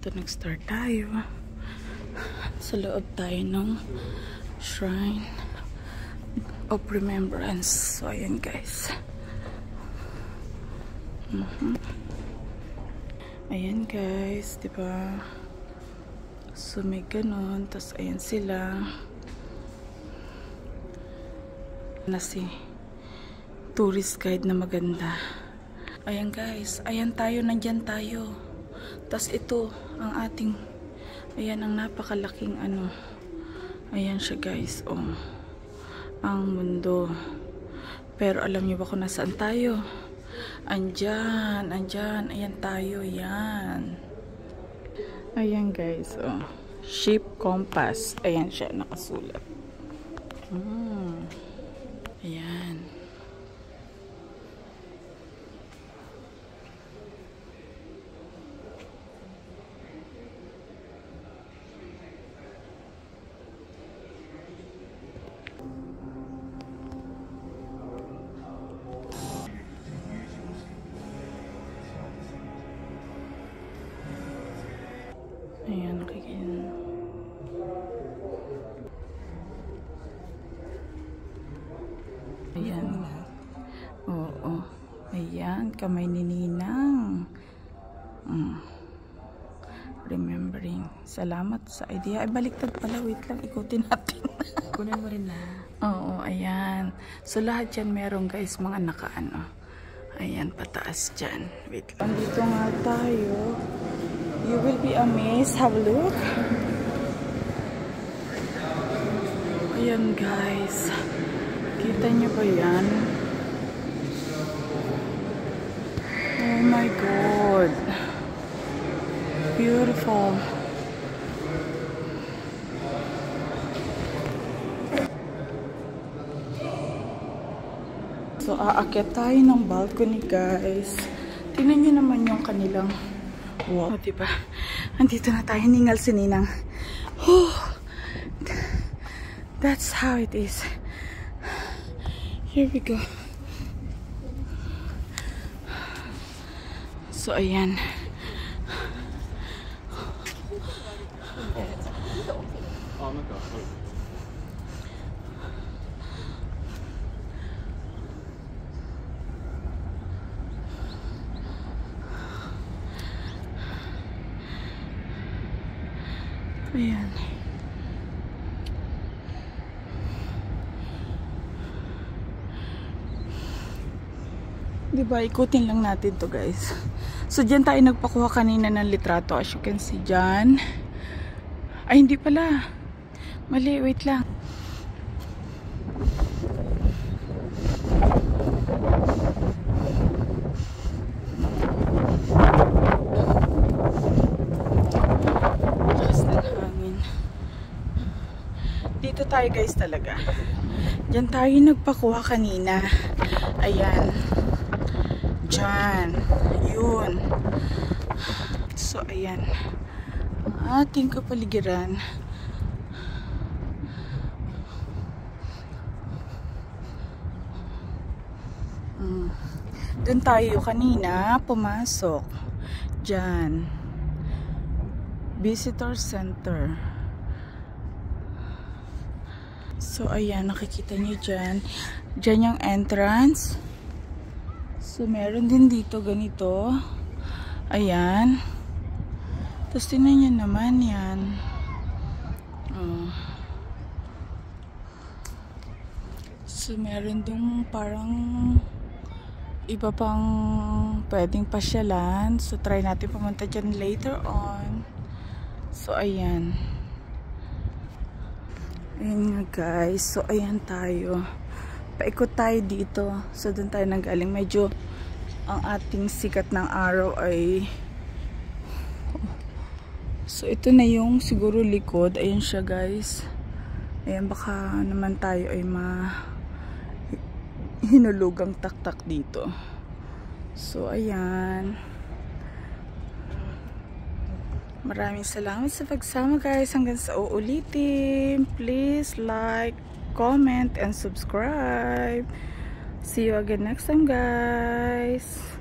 Ito, nag-start tayo. Sa loob tayo ng Shrine of Remembrance. So, ayan guys. Ayan guys, diba? So, may ganon. Tapos, ayan sila. Na si tourist guide na maganda. Ayan guys, ayan tayo, nandyan tayo. Tapos ito, ang ating, ayan ang napakalaking ano. Ayan siya guys, oh. Ang mundo. Pero alam niyo ba kung nasaan tayo? Andyan, andyan, ayan tayo, yan. Ayan guys, oh. Ship compass. Ayan siya, nakasulat. Ayan. Ayan, nakikita. Ayan. Oo. Ayan, kamay ni Ninang. Remembering. Salamat sa idea. Ay, baliktad pala. Wait lang, ikutin natin. Kunan mo rin na. Oo, ayan. So, lahat yan meron guys, mga nakaano. Ayan, pataas dyan. Wait lang. Dito nga tayo. You will be amazed. Have a look. Ayan guys. Kita niyo ba yan? Oh my God. Beautiful. So, aakyat tayo ng balcony guys. Tingnan niyo naman yung kanilang wow, diba? Andito na tayo, ningal si Ninang. That's how it is. Here we go. So, ayan. Ayan. Diba, ikutin lang natin to guys. So, dyan tayo nagpakuha kanina ng litrato. As you can see dyan. Ay, hindi pala. Mali, wait lang. Dito tayo guys talaga. Diyan tayo nagpakuha kanina. Ayan. Diyan. Yun. So, ayan. Ang ating kapaligiran. Doon tayo kanina pumasok. Diyan. Visitor Center. So, ayan, nakikita niyo dyan. Dyan yung entrance. So, meron din dito ganito. Ayan. Tapos, tingnan niyo naman yan. So, meron dong parang iba pang pwedeng pasyalan. So, try natin pumunta dyan later on. So, ayan. Ayan nga guys. So, ayan tayo. Paikot tayo dito. So, doon tayo nanggaling. Medyo ang ating sikat ng araw ay so, ito na yung siguro likod. Ayan siya guys. Ayan, baka naman tayo ay hinulugang taktak dito. So, ayan. Maraming salamat sa pagsama guys. Hanggang sa uulitin. Please like, comment, and subscribe. See you again next time guys.